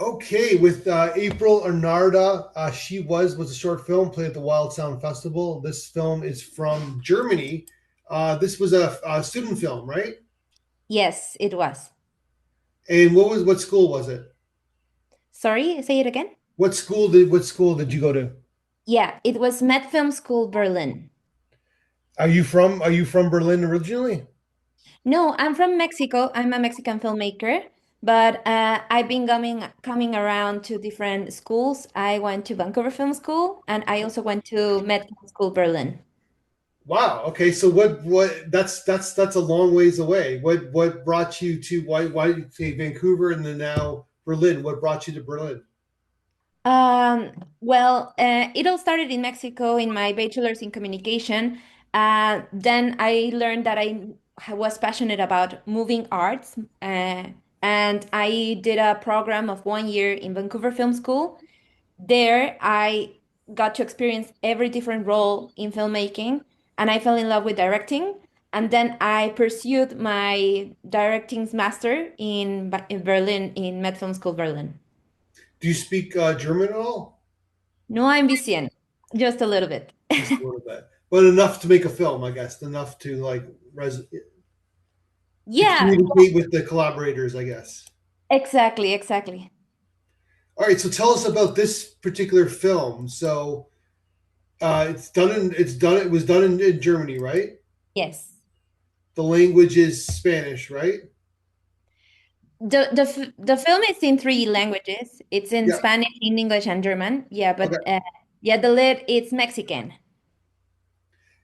Okay, with April Arnauda, she was a short film played at the Wild Sound Festival. This film is from Germany. This was a student film, right? Yes, it was. And what school was it? Sorry, say it again. What school did you go to? Yeah, it was Met Film School Berlin. Are you from Berlin originally? No, I'm from Mexico. I'm a Mexican filmmaker, but I've been coming around to different schools. I went to Vancouver Film School, and I also went to Met Film School Berlin. Wow. Okay. So what that's a long ways away. What brought you to why did you say Vancouver and then now Berlin? What brought you to Berlin? It all started in Mexico in my bachelor's in communication. Then I learned that I was passionate about moving arts, and I did a program of 1 year in Vancouver Film School. There, I got to experience every different role in filmmaking, and I fell in love with directing. And then I pursued my directing's master in Berlin, in Met Film School Berlin. Do you speak German at all? No I'm bisschen, just a little bit. Just a little bit, but enough to make a film, I guess. Enough to to Yeah, communicate with the collaborators, I guess. exactly, exactly. All right, so tell us about this particular film. So it was done in Germany, right? Yes. The language is Spanish, right? The film is in three languages. It's in Yeah. Spanish, in English, and German. Yeah, Okay. but yeah, the lead it's Mexican.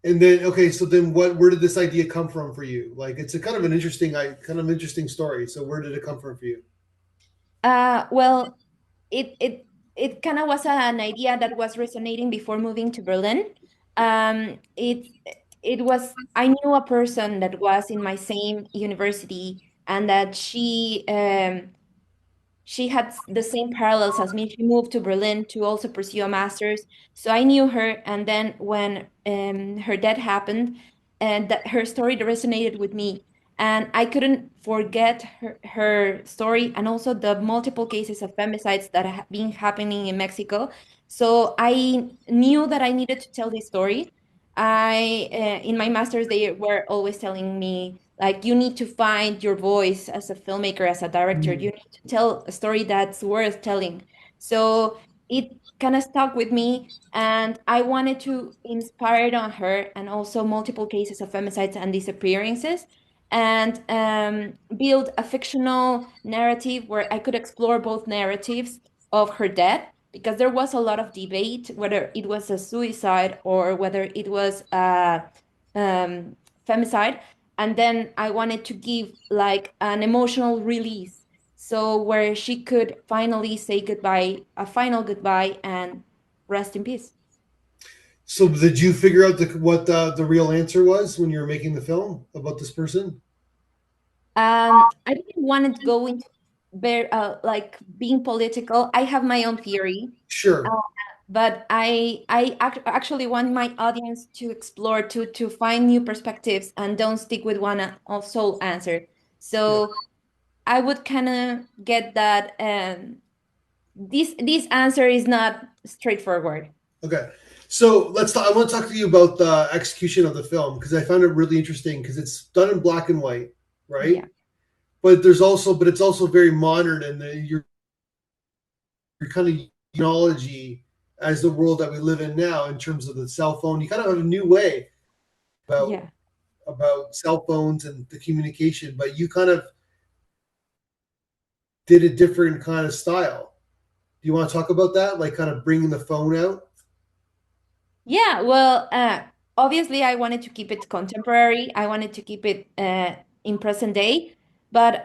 And then okay, so then where did this idea come from for you? Like it's a kind of interesting story. So where did it come from for you? Well, it kind of was an idea that was resonating before moving to Berlin. It was I knew a person that was in my same university, and that she had the same parallels as me. She moved to Berlin to also pursue a master's. So I knew her. And then when her death happened, and that her story resonated with me. And I couldn't forget her story, and also the multiple cases of femicides that have been happening in Mexico. So I knew that I needed to tell this story. In my master's, they were always telling me, like, you need to find your voice as a filmmaker, as a director. You Mm. need to tell a story that's worth telling. So it kind of stuck with me, and I wanted to inspire it on her, and also multiple cases of femicides and disappearances, and build a fictional narrative where I could explore both narratives of her death, because there was a lot of debate whether it was a suicide or whether it was a femicide. And then I wanted to give like an emotional release, so where she could finally say goodbye, a final goodbye, and rest in peace. So did you figure out what the real answer was when you were making the film about this person? I didn't want to go into like being political. I have my own theory, uh, Sure. but actually want my audience to explore, to find new perspectives, and don't stick with one sole answer. Yeah. So I would kind of get that this answer is not straightforward. Okay. So let's talk. I want to talk to you about the execution of the film because I found it really interesting because it's done in black and white, right? Yeah. But it's also very modern, and your kind of technology as the world that we live in now in terms of the cell phone. You kind of have a new way about Yeah. cell phones and the communication, but you kind of did a different kind of style. Do you want to talk about that? Like kind of bringing the phone out? Yeah, well, obviously, I wanted to keep it contemporary. I wanted to keep it in present day, but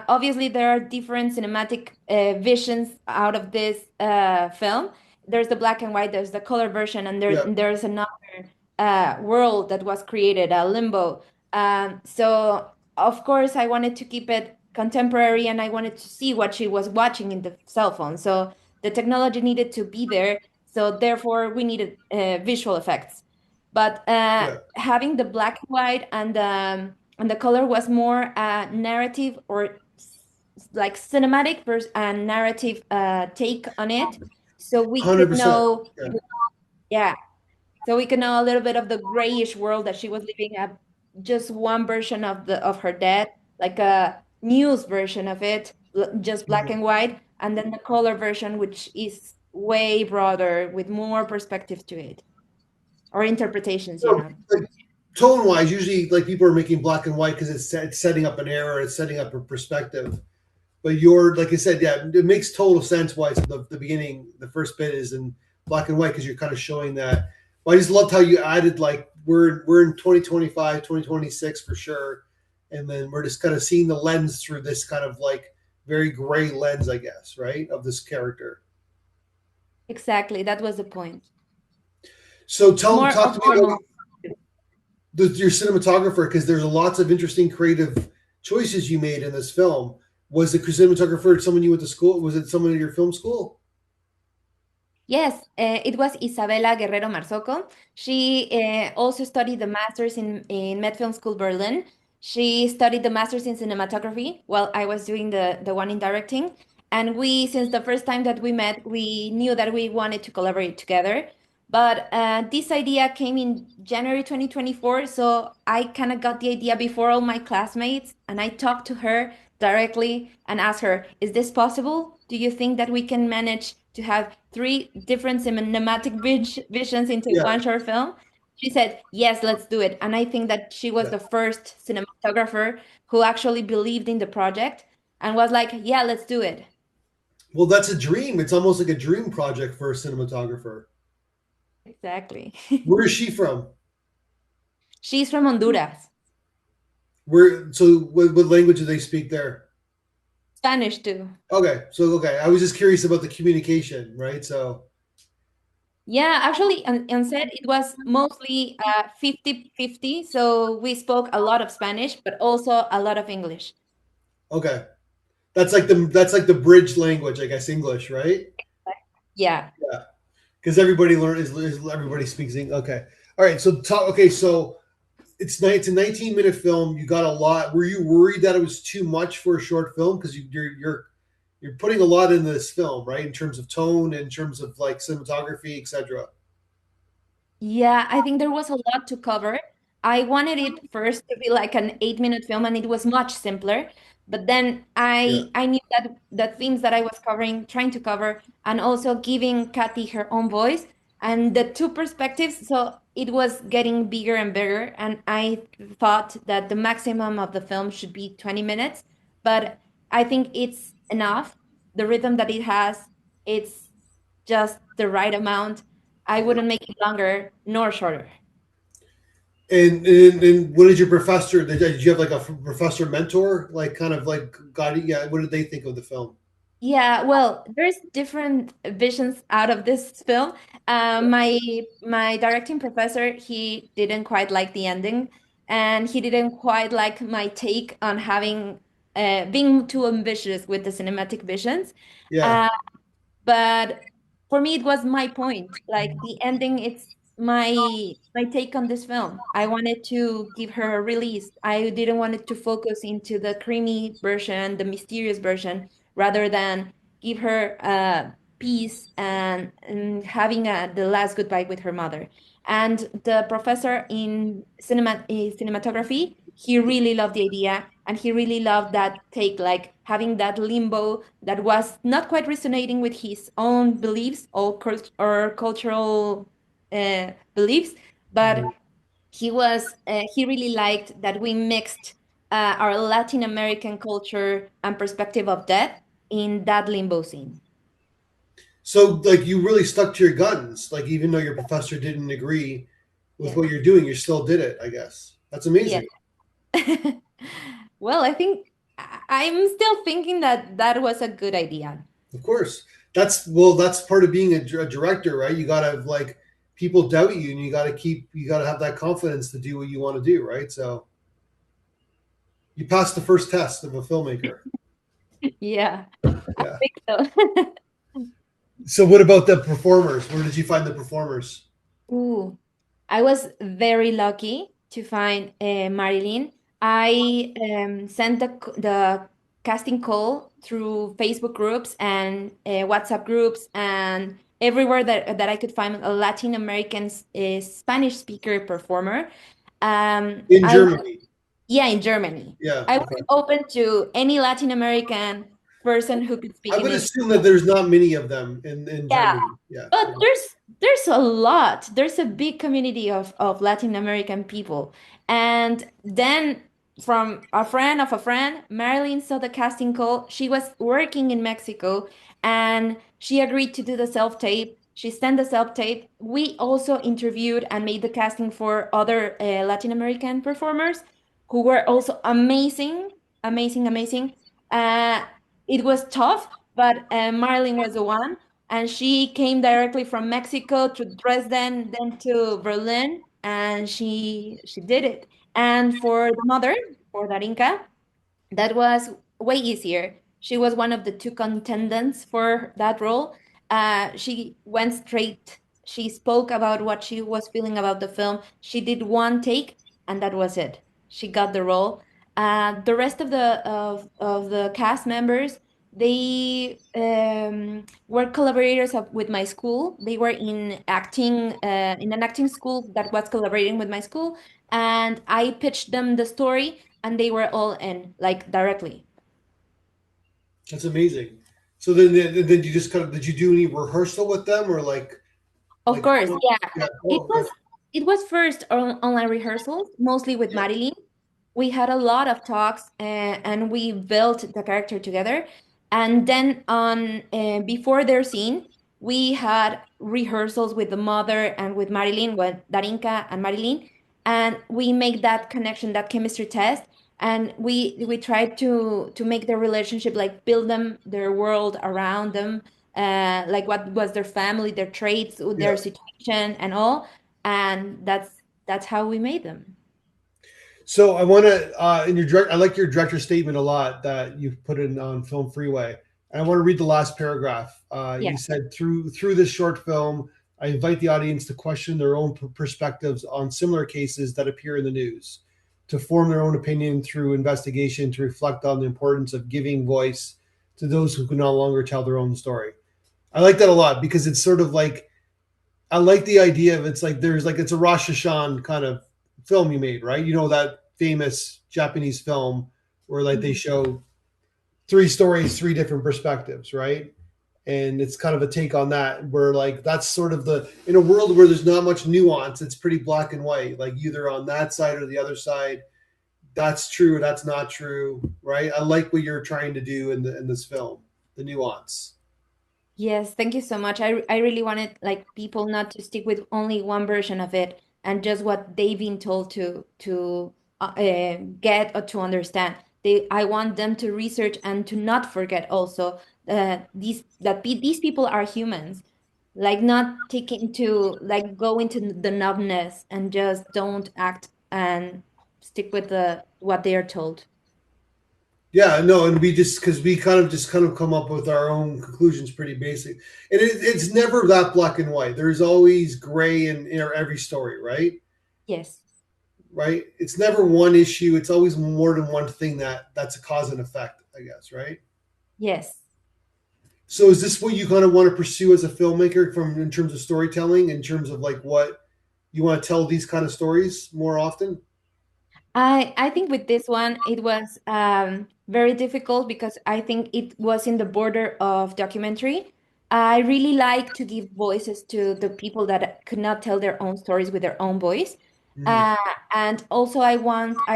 obviously, there are different cinematic visions out of this film. There's the black and white, there's the color version, and Yeah. there's another world that was created, a limbo. So, of course, I wanted to keep it contemporary, and I wanted to see what she was watching in the cell phone. So the technology needed to be there, so therefore we needed visual effects. But Yeah. having the black and white and the color was more narrative, or like cinematic and narrative take on it, so we could 100%. know, Yeah. yeah, so we could know a little bit of the grayish world that she was living at, just one version of the of her death, like a news version of it, just black Mhm. and white, and then the color version, which is way broader with more perspective to it, or interpretations, you So, know. like, tone wise, usually like people are making black and white because it's setting up an era, it's setting up a perspective. But you're like I said, yeah, it makes total sense why it's the beginning, the first bit is in black and white because you're kind of showing that. Well, I just loved how you added like we're in 2025, 2026 for sure, and then we're just kind of seeing the lens through this kind of like very gray lens, I guess, right, of this character. Exactly, that was the point. So More talk of to me about normal. your cinematographer because there's lots of interesting creative choices you made in this film. Was the cinematographer someone you went to school? Was it someone at your film school? Yes, it was Isabela Guerrero Marzocco. She also studied the master's in Med Film School Berlin. She studied the master's in cinematography while I was doing the one in directing. And we, since the first time that we met, we knew that we wanted to collaborate together. But this idea came in January 2024. So I kind of got the idea before all my classmates. And I talked to her directly and asked her, is this possible? Do you think that we can manage to have three different cinematic visions into Yeah, one short film? She said, yes, let's do it. And I think that she was yeah. the first cinematographer who actually believed in the project and was like, yeah, let's do it. Well, that's a dream. It's almost like a dream project for a cinematographer. Exactly. Where is she from? She's from Honduras. Where? So, what language do they speak there? Spanish too. Okay. I was just curious about the communication, right? So, Yeah, actually, on set, it was mostly 50-50. So we spoke a lot of Spanish, but also a lot of English. okay, that's like the bridge language, I guess, English, right? Yeah. Yeah, because everybody is everybody speaks English. Okay, all right. So, talk. Okay, so it's a 19-minute film. You got a lot. Were you worried that it was too much for a short film? Because you're putting a lot in this film, right? In terms of tone, in terms of like cinematography, etc. Yeah, I think there was a lot to cover. I wanted it first to be like an 8-minute film, and it was much simpler. But then Yeah, I knew that the themes that I was covering, trying to cover, and also giving Kathy her own voice and the two perspectives. So it was getting bigger and bigger. And I thought that the maximum of the film should be 20 minutes. But I think it's enough. The rhythm that it has, it's just the right amount. I yeah. wouldn't make it longer nor shorter. And what did your professor? Did you have like a professor mentor, like kind of like guiding? Yeah, what did they think of the film? Yeah, well, there's different visions out of this film. My directing professor, he didn't quite like the ending, and he didn't quite like my take on having being too ambitious with the cinematic visions. Yeah. Uh, but for me it was my point, like the ending, it's my take on this film. I wanted to give her a release. I didn't want it to focus into the creamy version, the mysterious version, rather than give her peace and having the last goodbye with her mother. And the professor in cinematography, he really loved the idea, and he really loved that take, like having that limbo that was not quite resonating with his own beliefs or cultural beliefs, but he really liked that we mixed our Latin American culture and perspective of death in that limbo scene. So like you really stuck to your guns, like even though your professor didn't agree with Yes. what you're doing, you still did it. I guess that's Yeah. amazing. Well, I think I'm still thinking that that was a good idea. Of course, that's part of being a director, right? You gotta like people doubt you, and you gotta have that confidence to do what you want to do, right? So you passed the first test of a filmmaker. Yeah, I Yeah. think so. So what about the performers? Where did you find the performers? Ooh, I was very lucky to find Marilyn. I sent the casting call through Facebook groups and WhatsApp groups and everywhere that I could find a Latin American Spanish speaker performer. In I Germany. Yeah, in Germany. Yeah. I Okay. was open to any Latin American person who could speak I would English. assume that there's not many of them in Yeah, Germany. Yeah. but there's a lot. There's a big community of Latin American people. And then from a friend of a friend, Marilyn saw the casting call. She was working in Mexico and she agreed to do the self-tape. She sent the self-tape. We also interviewed and made the casting for other Latin American performers who were also amazing, amazing, amazing. Uh, it was tough, but Marilyn was the one, and she came directly from Mexico to Dresden, then to Berlin, and she did it. And for the mother, for Darinka, that was way easier. She was one of the two contendants for that role. She went straight. She spoke about what she was feeling about the film. She did one take, and that was it. She got the role. The rest of the cast members, they were collaborators with my school. They were in an acting school that was collaborating with my school, and I pitched them the story and they were all in like directly. That's amazing. So then you just kind of did you do any rehearsal with them or Of like course, yeah. yeah, It oh, was it was first online rehearsals, mostly with yeah. Marilyn. We had a lot of talks and we built the character together. And then on before their scene, we had rehearsals with the mother and with Marilyn, with Darinka and Marilyn, and we make that connection, that chemistry test, and we tried to make their relationship like build them their world around them, like what was their family, their traits, their Yeah. situation, and all, and that's how we made them. So I want to in your direct I like your director statement a lot that you've put in on Film Freeway. And I want to read the last paragraph. Yeah. You said through this short film, I invite the audience to question their own perspectives on similar cases that appear in the news, to form their own opinion through investigation, to reflect on the importance of giving voice to those who can no longer tell their own story. I like that a lot because it's sort of like I like the idea of it's like there's like it's a Rosh Hashan kind of film you made, right? You know that famous Japanese film where like they Mhm. show three stories, three different perspectives, right? And it's kind of a take on that where like that's sort of the in a world where there's not much nuance, it's pretty black and white, like either on that side or the other side. That's true, that's not true, right? I like what you're trying to do in this film, the nuance. Yes, thank you so much. I really wanted like people not to stick with only one version of it and just what they've been told to get or to understand. I want them to research and to not forget also these people are humans. Like not taking to like go into the numbness and just don't act and stick with the what they are told. Yeah, no, and we just because we kind of come up with our own conclusions, pretty basic, and it's never that black and white. There's always gray in every story, right? Yes. Right? It's never one issue. It's always more than one thing that's a cause and effect, I guess, right? Yes. So is this what you kind of want to pursue as a filmmaker from in terms of storytelling, in terms of like what you want to tell these kind of stories more often? I think with this one it was very difficult because I think it was in the border of documentary. I really like to give voices to the people that could not tell their own stories with their own voice. Mm, Uh, and also I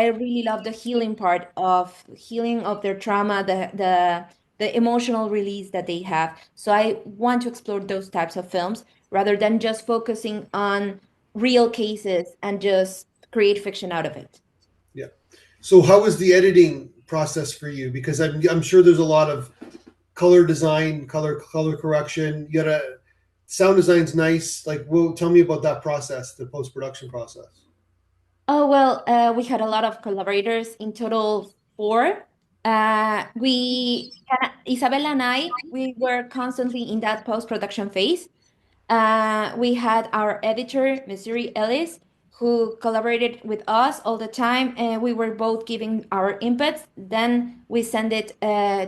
really love the healing part of healing of their trauma, the emotional release that they have. So I want to explore those types of films rather than just focusing on real cases and just create fiction out of it. yeah. So how was the editing process for you? Because I'm sure there's a lot of color design, color correction. You gotta sound design's nice. Like, well, tell me about that process, the post production process. Oh, well, we had a lot of collaborators, in total four. Isabella and I, we were constantly in that post-production phase. We had our editor, Missouri Ellis, who collaborated with us all the time, and we were both giving our inputs. Then we send it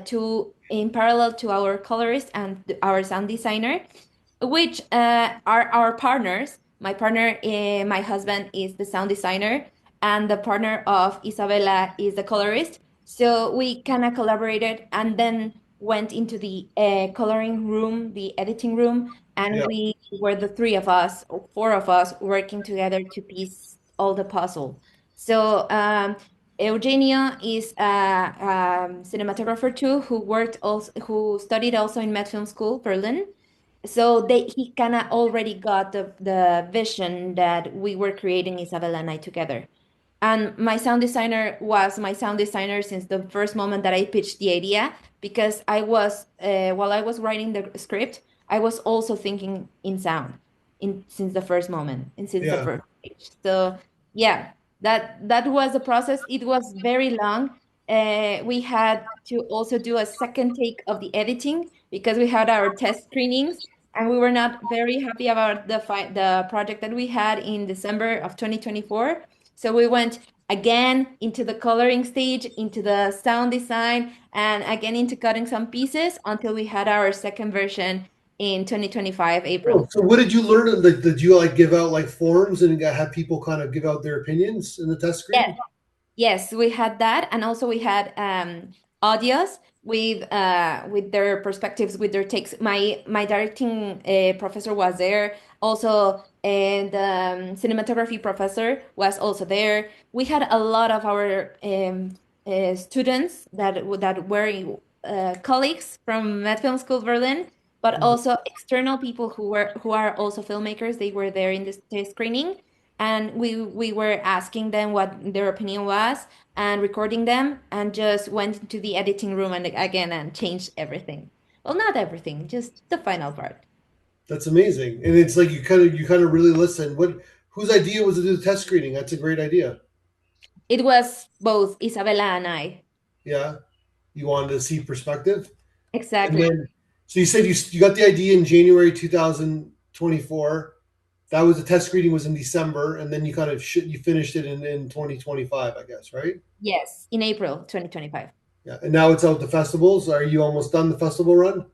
to in parallel to our colorist and our sound designer, which are our partners. My partner, my husband, is the sound designer, and the partner of Isabella is the colorist. So we kind of collaborated and then went into the coloring room, the editing room, and Yeah. we were the three of us, or four of us, working together to piece all the puzzle. So Eugenio is a cinematographer too, who worked also, who studied also in Met Film School, Berlin. So he kind of already got the vision that we were creating, Isabella and I together. And my sound designer was my sound designer since the first moment that I pitched the idea, because I was while I was writing the script, I was also thinking in sound in since the first moment and since the Yeah. first page. So yeah, that was the process. It was very long. We had to also do a second take of the editing because we had our test screenings and we were not very happy about the project that we had in December of 2024. So we went again into the coloring stage, into the sound design, and again into cutting some pieces until we had our second version in 2025, Oh, April. so what did you learn? Like, did you like give out like forums and have people kind of give out their opinions in the test Yes. screen? Yes, we had that, and also we had audios with their perspectives, with their takes. My directing professor was there, also, and cinematography professor was also there. We had a lot of our students that were colleagues from Med Film School Berlin, but also external people who are also filmmakers. They were there in this screening, and we were asking them what their opinion was and recording them, and just went into the editing room and again and changed everything. Well, not everything, just the final part. That's amazing, and it's like you kind of really listen. What whose idea was to do the test screening? That's a great idea. It was both Isabella and I. Yeah, you wanted to see perspective, and Exactly. then so you said you got the idea in January 2024. That was the test screening was in December, and then you kind of you finished it in 2025, I guess, right? Yes, in April 2025. Yeah, and now it's out the festivals. Are you almost done the festival run?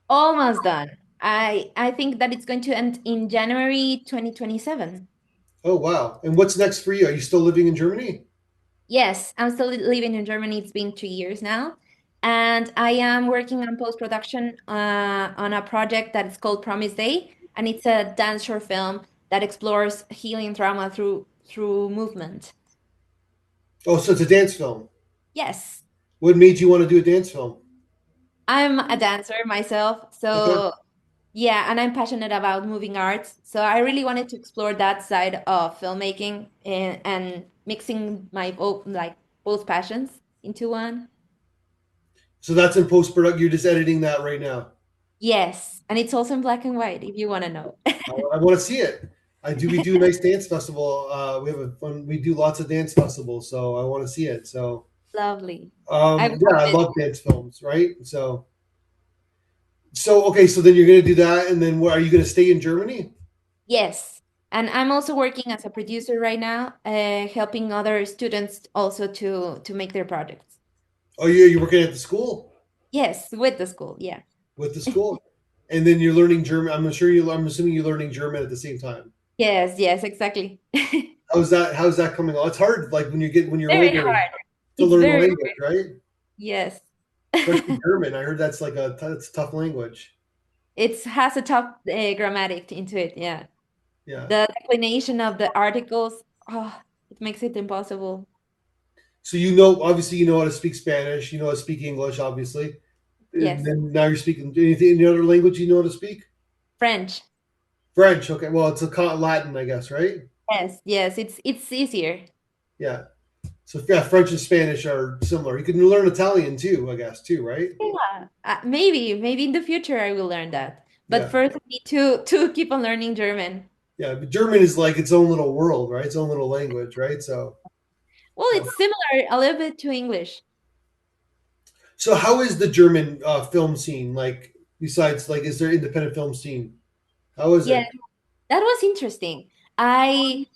Almost done. I think that it's going to end in January 2027. Oh wow! And what's next for you? Are you still living in Germany? Yes, I'm still living in Germany. It's been 2 years now. And I am working on post-production on a project that is called Promise Day. And it's a dance short film that explores healing trauma through movement. Oh, so it's a dance film. Yes, What made you want to do a dance film? I'm a dancer myself. Okay. So yeah, and I'm passionate about moving arts. So I really wanted to explore that side of filmmaking and mixing my both passions into one. So that's in post production. You're just editing that right now. Yes, and it's also in black and white if you want to know. I want to see it. I do. We do a nice dance festival. We have a fun. We do lots of dance festivals, so I want to see it. So, Lovely. I would yeah, love I it. love dance films, right? So okay. So then you're gonna do that, and then where are you gonna stay in Germany? Yes. And I'm also working as a producer right now, helping other students also to make their projects. Oh, you're working at the school Yes, with the school. Yeah. with the school, and then you're learning German. I'm sure you. I'm assuming you're learning German at the same time. Yes, yes, exactly. How's that? How's that coming on? It's hard, like when you're Very older, hard. to It's learn the very, language, right? yes. Especially German. I heard that's like that's a tough language. It has a tough grammatic into it. Yeah. Yeah. The declination of the articles, oh, it makes it impossible. So you know, obviously, you know how to speak Spanish. You know how to speak English, obviously. And Yes. then now you're speaking anything, any other language you know how to speak? French. French. Okay. Well, it's a Latin, I guess, right? Yes, yes, it's easier. Yeah. So yeah, French and Spanish are similar. You can learn Italian too, I guess, too, right? Yeah. Maybe in the future I will learn that. But Yeah. first I need to keep on learning German. Yeah. But German is like its own little world, right? Its own little language, right? Well, So, it's similar a little bit to English. so how is the German film scene like? Besides, like, is there independent film scene? How is Yeah, it? that was interesting. I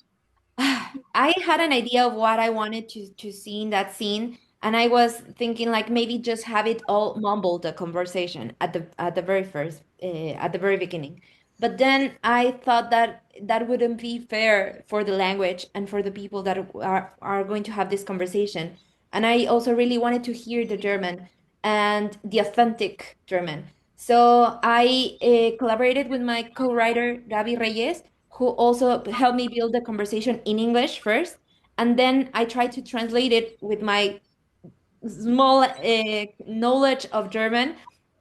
I had an idea of what I wanted to see in that scene, and I was thinking like maybe just have it all mumbled the conversation at the very first at the very beginning. But then I thought that that wouldn't be fair for the language and for the people that are going to have this conversation. And I also really wanted to hear the German and the authentic German. So I collaborated with my co-writer Gabi Reyes, who also helped me build the conversation in English first. And then I tried to translate it with my small knowledge of German,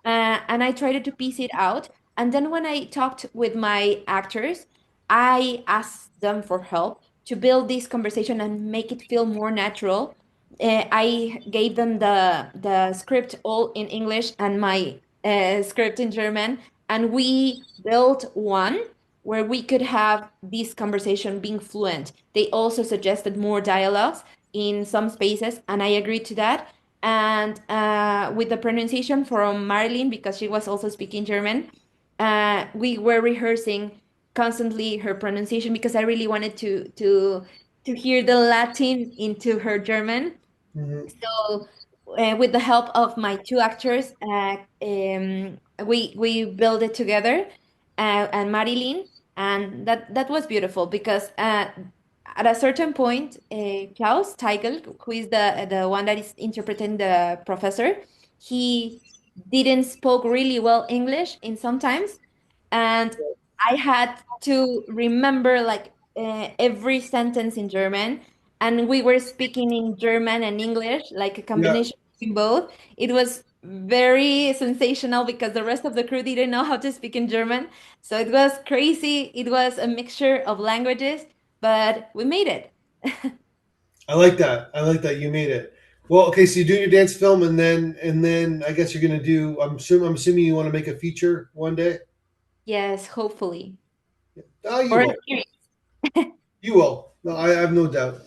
and I tried to piece it out. And then when I talked with my actors, I asked them for help to build this conversation and make it feel more natural. I gave them the script all in English and my script in German, and we built one where we could have this conversation being fluent. They also suggested more dialogues in some spaces, and I agreed to that. And with the pronunciation from Marilyn, because she was also speaking German, we were rehearsing constantly her pronunciation because I really wanted to hear the Latin into her German. Mhm. So, with the help of my two actors, we built it together, and Marilyn, and that was beautiful because at a certain point, Klaus Teigel, who is the one that is interpreting the professor, he didn't spoke really well English in sometimes, and I had to remember like every sentence in German, and we were speaking in German and English, like a Yeah, combination between both. It was very sensational because the rest of the crew didn't know how to speak in German. So it was crazy. It was a mixture of languages, but we made it. I like that. I like that you made it. Well, okay, so you do your dance film, and then I guess you're gonna do. I'm assuming you want to make a feature one day. Yes, hopefully. Oh, you Or a will. series. You will. No, I have no doubt.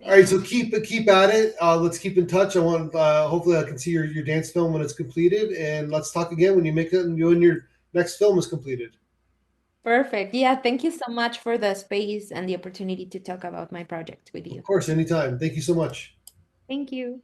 All right, so keep at it. Let's keep in touch. I want hopefully I can see your dance film when it's completed, and let's talk again when you make it and when your next film is completed. Perfect. Yeah, thank you so much for the space and the opportunity to talk about my project with Of you. course, anytime. Thank you so much. Thank you.